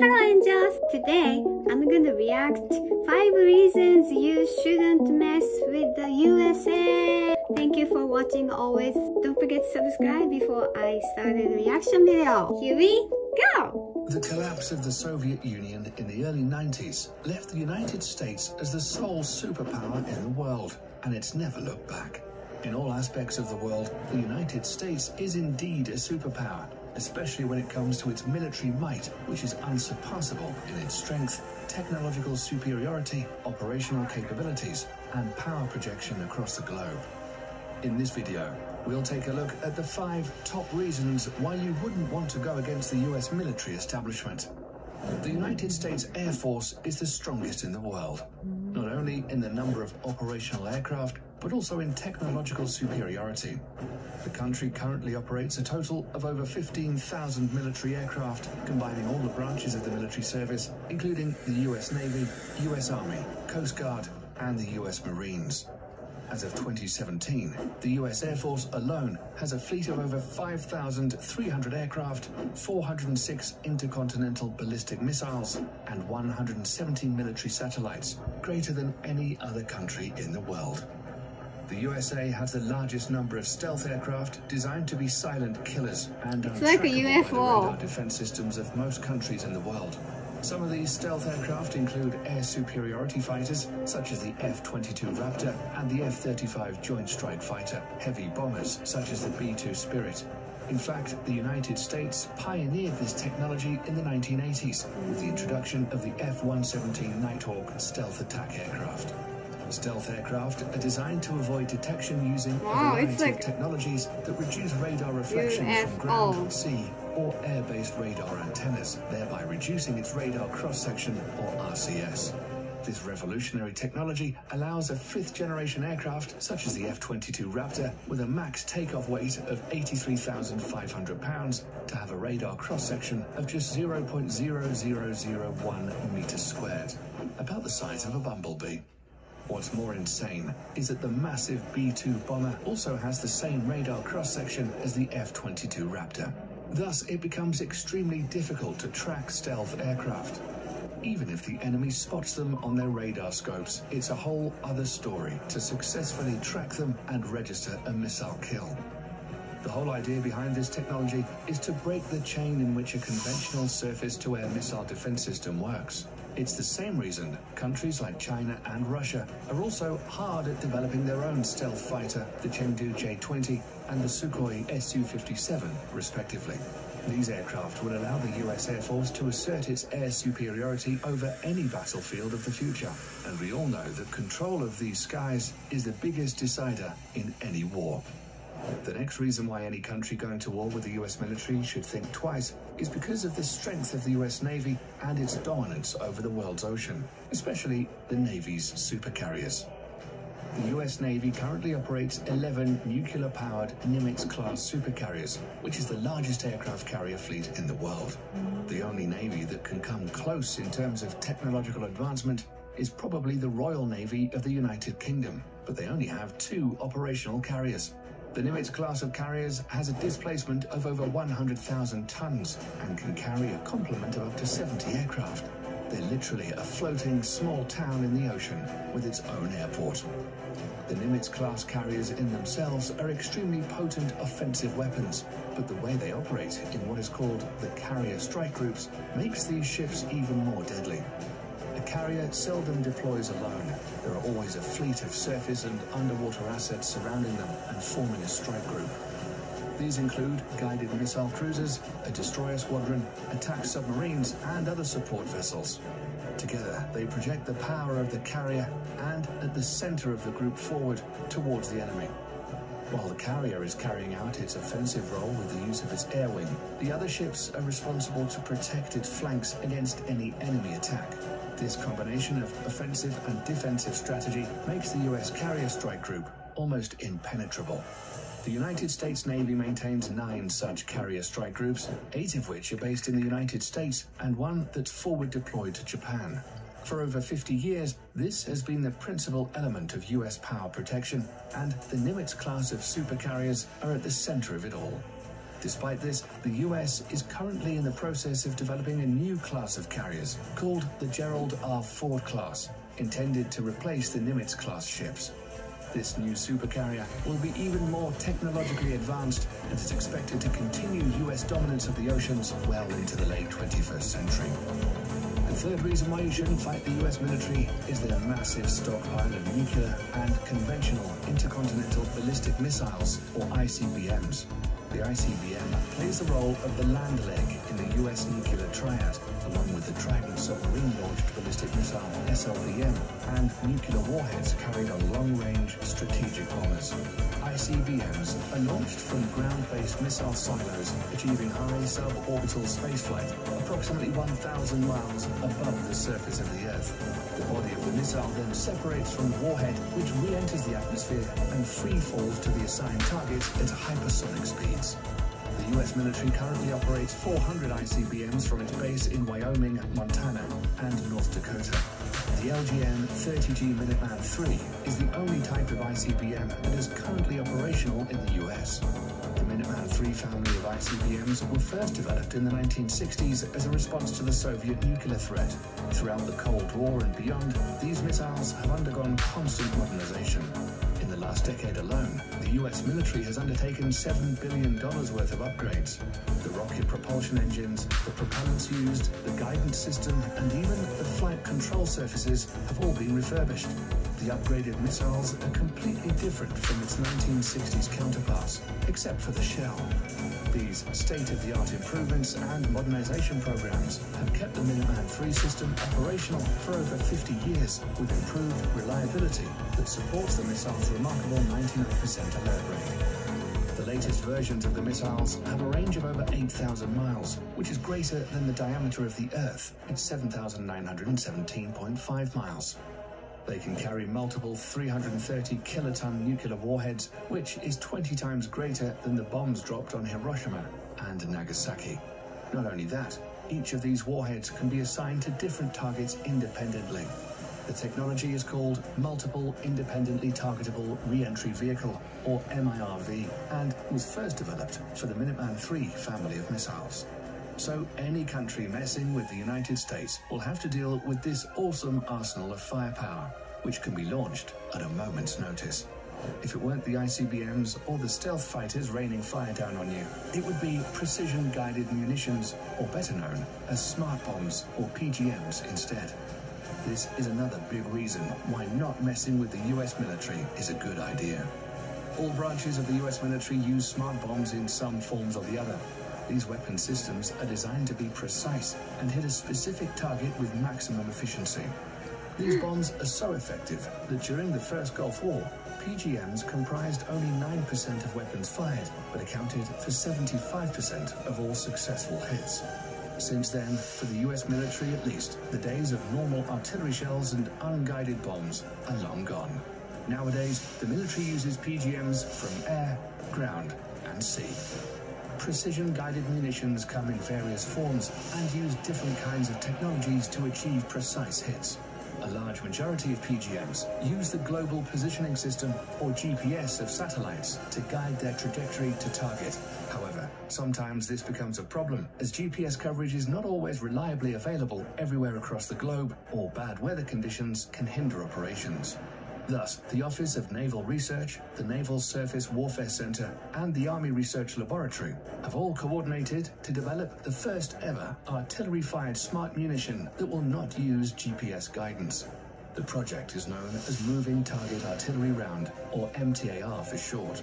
Hello angels! Today I'm going to react 5 reasons you shouldn't mess with the USA. Thank you for watching always. Don't forget to subscribe before I start the reaction video. Here we go! The collapse of the Soviet Union in the early 90s left the United States as the sole superpower in the world, and it's never looked back. In all aspects of the world, the United States is indeed a superpower, especially when it comes to its military might, which is unsurpassable in its strength, technological superiority, operational capabilities, and power projection across the globe. In this video, we'll take a look at the 5 top reasons why you wouldn't want to go against the US military establishment. The United States Air Force is the strongest in the world, not only in the number of operational aircraft, but also in technological superiority. The country currently operates a total of over 15,000 military aircraft, combining all the branches of the military service, including the US Navy, US Army, Coast Guard, and the US Marines. As of 2017, the US Air Force alone has a fleet of over 5,300 aircraft, 406 intercontinental ballistic missiles, and 117 military satellites, greater than any other country in the world. The USA has the largest number of stealth aircraft designed to be silent killers and it's like a UFO. by the radar defense systems of most countries in the world. Some of these stealth aircraft include air superiority fighters, such as the F-22 Raptor and the F-35 Joint Strike Fighter, heavy bombers, such as the B-2 Spirit. In fact, the United States pioneered this technology in the 1980s with the introduction of the F-117 Nighthawk stealth attack aircraft. Stealth aircraft are designed to avoid detection using a variety of technologies that reduce radar reflection from ground, sea, or air-based radar antennas, thereby reducing its radar cross-section, or RCS. This revolutionary technology allows a 5th-generation aircraft, such as the F-22 Raptor, with a max takeoff weight of 83,500 pounds, to have a radar cross-section of just 0.0001 meters squared, about the size of a bumblebee. What's more insane is that the massive B-2 bomber also has the same radar cross-section as the F-22 Raptor. Thus, it becomes extremely difficult to track stealth aircraft. Even if the enemy spots them on their radar scopes, it's a whole other story to successfully track them and register a missile kill. The whole idea behind this technology is to break the chain in which a conventional surface-to-air missile defense system works. It's the same reason countries like China and Russia are also hard at developing their own stealth fighter, the Chengdu J-20 and the Sukhoi Su-57, respectively. These aircraft will allow the US Air Force to assert its air superiority over any battlefield of the future, and we all know that control of these skies is the biggest decider in any war. The next reason why any country going to war with the US military should think twice is because of the strength of the US Navy and its dominance over the world's ocean, especially the Navy's supercarriers. The US Navy currently operates 11 nuclear-powered Nimitz-class supercarriers, which is the largest aircraft carrier fleet in the world. The only Navy that can come close in terms of technological advancement is probably the Royal Navy of the United Kingdom, but they only have 2 operational carriers. The Nimitz class of carriers has a displacement of over 100,000 tons and can carry a complement of up to 70 aircraft. They're literally a floating small town in the ocean with its own airport. The Nimitz class carriers in themselves are extremely potent offensive weapons, but the way they operate in what is called the carrier strike groups makes these ships even more deadly. A carrier seldom deploys alone. There are always a fleet of surface and underwater assets surrounding them and forming a strike group. These include guided missile cruisers, a destroyer squadron, attack submarines, and other support vessels. Together, they project the power of the carrier and at the center of the group forward towards the enemy. While the carrier is carrying out its offensive role with the use of its air wing, the other ships are responsible to protect its flanks against any enemy attack. This combination of offensive and defensive strategy makes the US carrier strike group almost impenetrable. The United States Navy maintains 9 such carrier strike groups, 8 of which are based in the United States and 1 that's forward deployed to Japan. For over 50 years, this has been the principal element of US power protection, and the Nimitz class of supercarriers are at the center of it all. Despite this, the US is currently in the process of developing a new class of carriers called the Gerald R. Ford class, intended to replace the Nimitz-class ships. This new supercarrier will be even more technologically advanced and is expected to continue US dominance of the oceans well into the late 21st century. The third reason why you shouldn't fight the US military is their massive stockpile of nuclear and conventional intercontinental ballistic missiles, or ICBMs. The ICBM plays the role of the land leg in the US nuclear triad, along with the Trident submarine-launched ballistic missile SLBM and nuclear warheads carried on long-range strategic bombers. ICBMs are launched from ground-based missile silos, achieving high suborbital spaceflight, approximately 1,000 miles above the surface of the Earth. The body of the missile then separates from the warhead, which re-enters the atmosphere and free falls to the assigned target at hypersonic speeds. The US military currently operates 400 ICBMs from its base in Wyoming, Montana, and North Dakota. The LGM-30G Minuteman III is the only type of ICBM that is currently operational in the US. The Minuteman III family of ICBMs were first developed in the 1960s as a response to the Soviet nuclear threat. Throughout the Cold War and beyond, these missiles have undergone constant modernization. In the last decade alone, the US military has undertaken $7 billion worth of upgrades. The rocket propulsion engines, the propellants used, the guidance system, and even the flight control surfaces have all been refurbished. The upgraded missiles are completely different from its 1960s counterparts, except for the shell. These state-of-the-art improvements and modernization programs have kept the Minuteman III system operational for over 50 years, with improved reliability that supports the missile's remarkable 99% alert rate. The latest versions of the missiles have a range of over 8,000 miles, which is greater than the diameter of the Earth at 7,917.5 miles. They can carry multiple 330 kiloton nuclear warheads, which is 20 times greater than the bombs dropped on Hiroshima and Nagasaki. Not only that, each of these warheads can be assigned to different targets independently. The technology is called Multiple Independently Targetable Re-Entry Vehicle, or MIRV, and was first developed for the Minuteman III family of missiles. So any country messing with the United States will have to deal with this awesome arsenal of firepower, which can be launched at a moment's notice. If it weren't the ICBMs or the stealth fighters raining fire down on you, it would be precision-guided munitions, or better known as smart bombs or PGMs instead. This is another big reason why not messing with the US military is a good idea. All branches of the US military use smart bombs in some forms or the other. These weapon systems are designed to be precise and hit a specific target with maximum efficiency. These bombs are so effective that during the First Gulf War, PGMs comprised only 9% of weapons fired, but accounted for 75% of all successful hits. Since then, for the US military at least, the days of normal artillery shells and unguided bombs are long gone. Nowadays, the military uses PGMs from air, ground, and sea. Precision-guided munitions come in various forms and use different kinds of technologies to achieve precise hits. A large majority of PGMs use the Global Positioning System, or GPS, of satellites to guide their trajectory to target. However, sometimes this becomes a problem, as GPS coverage is not always reliably available everywhere across the globe, or bad weather conditions can hinder operations. Thus, the Office of Naval Research, the Naval Surface Warfare Center, and the Army Research Laboratory have all coordinated to develop the first ever artillery-fired smart munition that will not use GPS guidance. The project is known as Moving Target Artillery Round, or MTAR for short.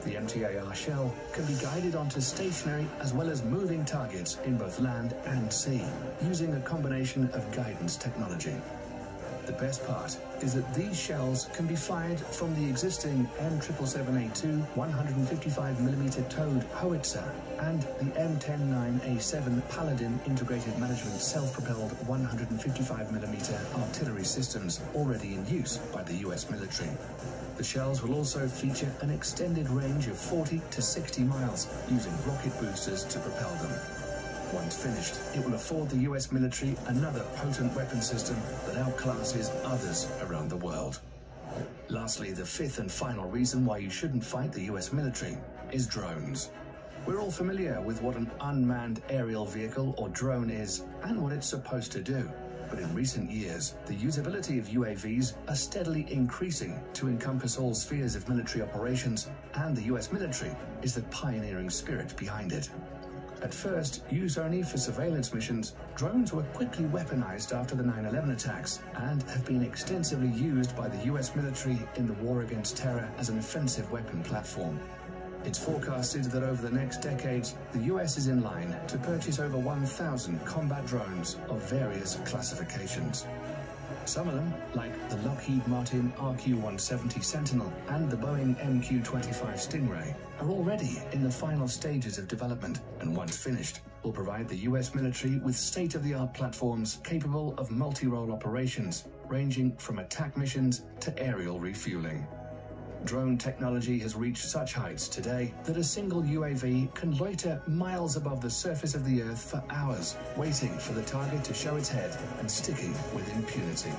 The MTAR shell can be guided onto stationary as well as moving targets in both land and sea, using a combination of guidance technology. The best part is that these shells can be fired from the existing M777A2 155mm towed howitzer and the M109A7 Paladin integrated management self-propelled 155mm artillery systems already in use by the US military. The shells will also feature an extended range of 40 to 60 miles using rocket boosters to propel them. Once finished, it will afford the US military another potent weapon system that outclasses others around the world. Lastly, the fifth and final reason why you shouldn't fight the US military is drones. We're all familiar with what an unmanned aerial vehicle or drone is and what it's supposed to do. But in recent years, the usability of UAVs are steadily increasing to encompass all spheres of military operations, and the US military is the pioneering spirit behind it. At first, used only for surveillance missions, drones were quickly weaponized after the 9/11 attacks and have been extensively used by the US military in the war against terror as an offensive weapon platform. It's forecasted that over the next decades, the US is in line to purchase over 1,000 combat drones of various classifications. Some of them, like the Lockheed Martin RQ-170 Sentinel and the Boeing MQ-25 Stingray, are already in the final stages of development, and once finished, will provide the US military with state-of-the-art platforms capable of multi-role operations, ranging from attack missions to aerial refueling. Drone technology has reached such heights today that a single UAV can loiter miles above the surface of the Earth for hours, waiting for the target to show its head and sticking with impunity.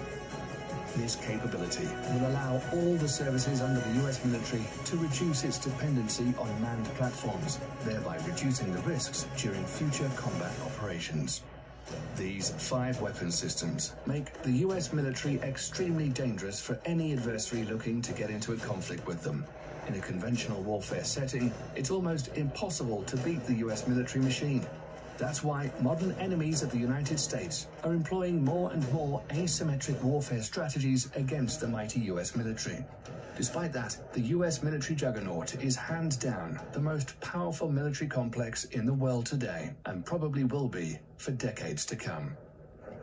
This capability will allow all the services under the US military to reduce its dependency on manned platforms, thereby reducing the risks during future combat operations. These 5 weapon systems make the US military extremely dangerous for any adversary looking to get into a conflict with them. In a conventional warfare setting, it's almost impossible to beat the US military machine. That's why modern enemies of the United States are employing more and more asymmetric warfare strategies against the mighty US military. Despite that, the US military juggernaut is hands down the most powerful military complex in the world today, and probably will be for decades to come.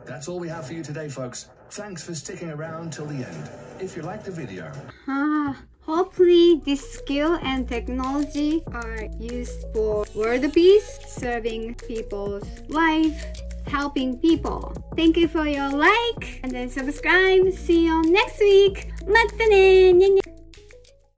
That's all we have for you today, folks. Thanks for sticking around till the end. If you liked the video, hopefully this skill and technology are used for world peace, serving people's life, helping people. Thank you for your like and then subscribe. See you next week. またねー。